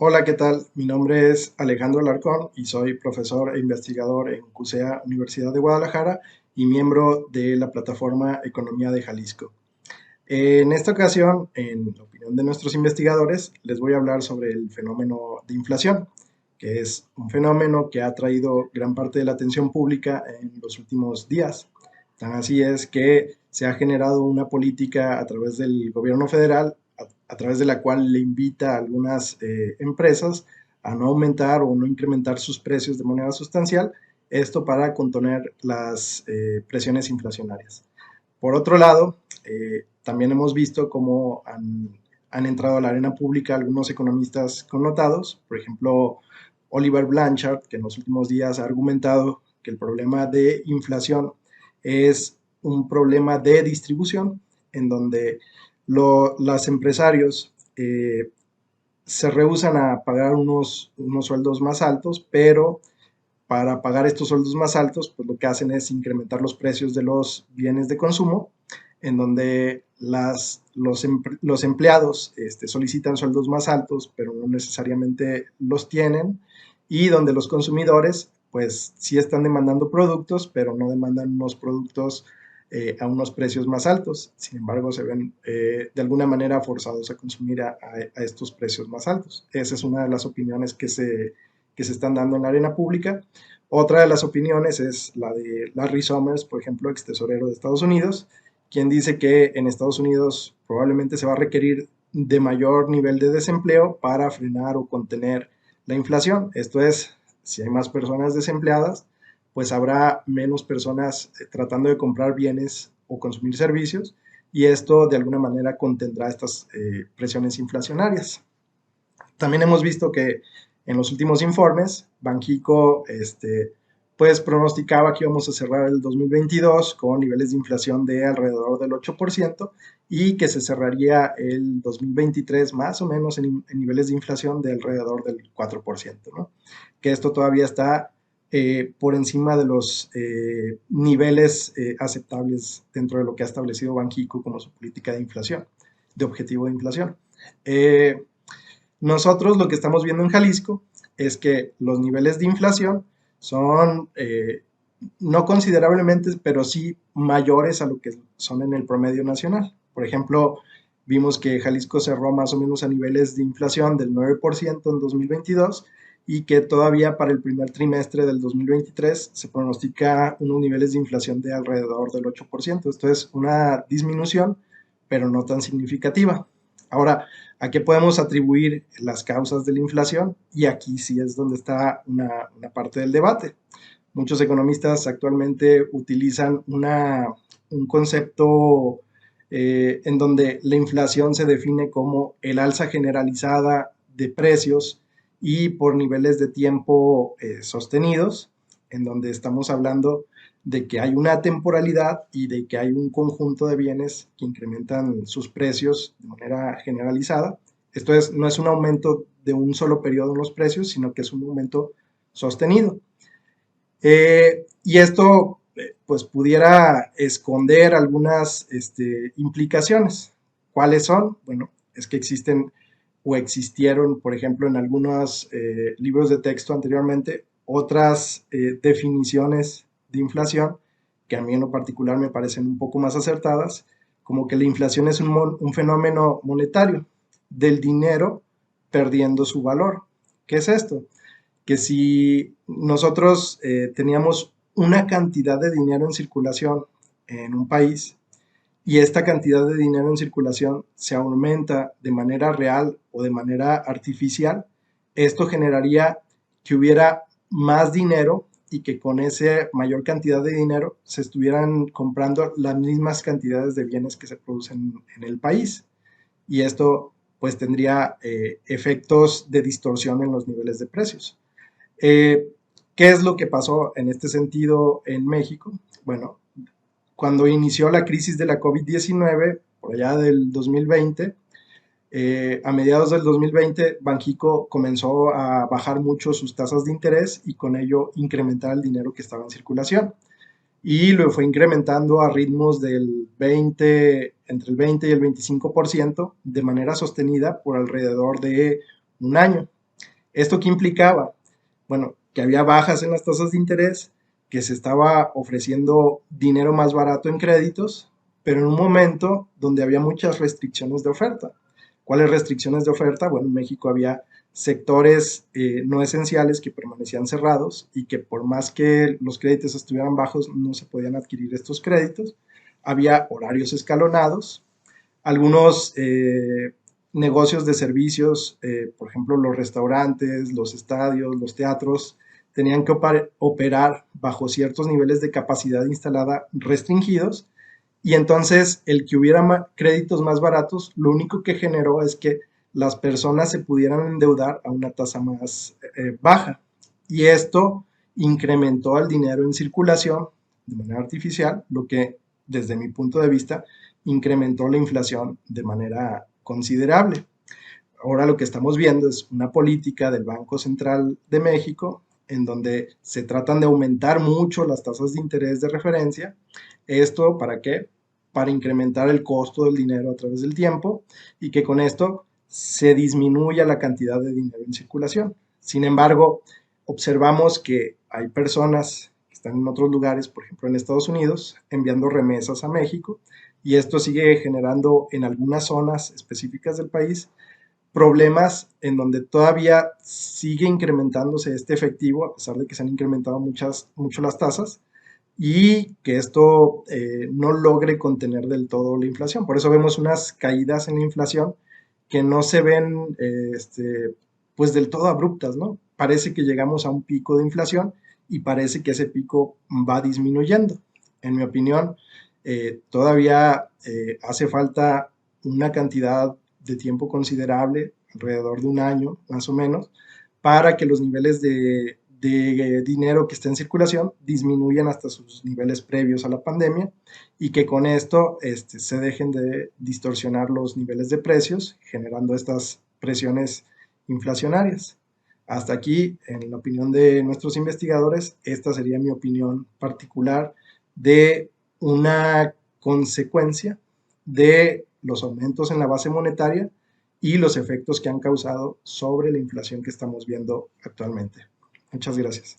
Hola, ¿qué tal? Mi nombre es Alejandro Alarcón y soy profesor e investigador en CUSEA Universidad de Guadalajara y miembro de la plataforma Economía de Jalisco. En esta ocasión, en la opinión de nuestros investigadores, les voy a hablar sobre el fenómeno de inflación, que es un fenómeno que ha traído gran parte de la atención pública en los últimos días. Tan así es que se ha generado una política a través del gobierno federal, a través de la cual le invita a algunas empresas a no aumentar o no incrementar sus precios de manera sustancial, esto para contener las presiones inflacionarias. Por otro lado, también hemos visto cómo han entrado a la arena pública algunos economistas connotados, por ejemplo, Oliver Blanchard, que en los últimos días ha argumentado que el problema de inflación es un problema de distribución, en donde los empresarios se rehusan a pagar unos sueldos más altos, pero para pagar estos sueldos más altos, pues lo que hacen es incrementar los precios de los bienes de consumo, en donde los empleados solicitan sueldos más altos, pero no necesariamente los tienen, y donde los consumidores, pues sí están demandando productos, pero no demandan unos productos a unos precios más altos. Sin embargo, se ven de alguna manera forzados a consumir a estos precios más altos. Esa es una de las opiniones que se están dando en la arena pública. Otra de las opiniones es la de Larry Summers, por ejemplo, ex tesorero de Estados Unidos, quien dice que en Estados Unidos probablemente se va a requerir de mayor nivel de desempleo para frenar o contener la inflación. Esto es, si hay más personas desempleadas, pues habrá menos personas tratando de comprar bienes o consumir servicios, y esto de alguna manera contendrá estas presiones inflacionarias. También hemos visto que en los últimos informes, Banxico pues pronosticaba que íbamos a cerrar el 2022 con niveles de inflación de alrededor del 8% y que se cerraría el 2023 más o menos en niveles de inflación de alrededor del 4%, ¿no? Que esto todavía está por encima de los niveles aceptables dentro de lo que ha establecido Banxico como su política de inflación, de objetivo de inflación. Nosotros lo que estamos viendo en Jalisco es que los niveles de inflación son no considerablemente, pero sí mayores a lo que son en el promedio nacional. Por ejemplo, vimos que Jalisco cerró más o menos a niveles de inflación del 9% en 2022 y que todavía para el primer trimestre del 2023 se pronostica unos niveles de inflación de alrededor del 8%. Esto es una disminución, pero no tan significativa. Ahora, ¿a qué podemos atribuir las causas de la inflación? Y aquí sí es donde está una parte del debate. Muchos economistas actualmente utilizan un concepto en donde la inflación se define como el alza generalizada de precios y por niveles de tiempo sostenidos, en donde estamos hablando de que hay una temporalidad y de que hay un conjunto de bienes que incrementan sus precios de manera generalizada. Esto es, no es un aumento de un solo periodo en los precios, sino que es un aumento sostenido. Y esto pues pudiera esconder algunas implicaciones. ¿Cuáles son? Bueno, es que existen o existieron, por ejemplo, en algunos libros de texto anteriormente, otras definiciones de inflación que a mí en lo particular me parecen un poco más acertadas, como que la inflación es un fenómeno monetario del dinero perdiendo su valor. ¿Qué es esto? Que si nosotros teníamos una cantidad de dinero en circulación en un país y esta cantidad de dinero en circulación se aumenta de manera real o de manera artificial, esto generaría que hubiera más dinero y que con esa mayor cantidad de dinero se estuvieran comprando las mismas cantidades de bienes que se producen en el país. Y esto pues tendría efectos de distorsión en los niveles de precios. Eh, ¿Qué es lo que pasó en este sentido en México? Bueno, cuando inició la crisis de la COVID-19, por allá del 2020, a mediados del 2020, Banxico comenzó a bajar mucho sus tasas de interés y con ello incrementar el dinero que estaba en circulación. Y lo fue incrementando a ritmos entre el 20 y el 25% de manera sostenida por alrededor de un año. ¿Esto qué implicaba? Bueno, que había bajas en las tasas de interés, que se estaba ofreciendo dinero más barato en créditos, pero en un momento donde había muchas restricciones de oferta. ¿Cuáles restricciones de oferta? Bueno, en México había sectores no esenciales que permanecían cerrados y que por más que los créditos estuvieran bajos no se podían adquirir estos créditos. Había horarios escalonados, algunos negocios de servicios, por ejemplo, los restaurantes, los estadios, los teatros, tenían que operar bajo ciertos niveles de capacidad instalada restringidos y entonces el que hubiera créditos más baratos, lo único que generó es que las personas se pudieran endeudar a una tasa más baja y esto incrementó el dinero en circulación de manera artificial, lo que desde mi punto de vista incrementó la inflación de manera considerable. Ahora lo que estamos viendo es una política del Banco Central de México en donde se tratan de aumentar mucho las tasas de interés de referencia. ¿Esto para qué? Para incrementar el costo del dinero a través del tiempo y que con esto se disminuya la cantidad de dinero en circulación. Sin embargo, observamos que hay personas que están en otros lugares, por ejemplo en Estados Unidos, enviando remesas a México y esto sigue generando en algunas zonas específicas del país problemas en donde todavía sigue incrementándose este efectivo, a pesar de que se han incrementado mucho las tasas, y que esto no logre contener del todo la inflación. Por eso vemos unas caídas en la inflación que no se ven pues del todo abruptas, ¿no? Parece que llegamos a un pico de inflación y parece que ese pico va disminuyendo. En mi opinión, todavía hace falta una cantidad de tiempo considerable, alrededor de un año más o menos, para que los niveles de dinero que está en circulación disminuyan hasta sus niveles previos a la pandemia y que con esto se dejen de distorsionar los niveles de precios, generando estas presiones inflacionarias. Hasta aquí, en la opinión de nuestros investigadores, esta sería mi opinión particular de una consecuencia de los aumentos en la base monetaria y los efectos que han causado sobre la inflación que estamos viendo actualmente. Muchas gracias.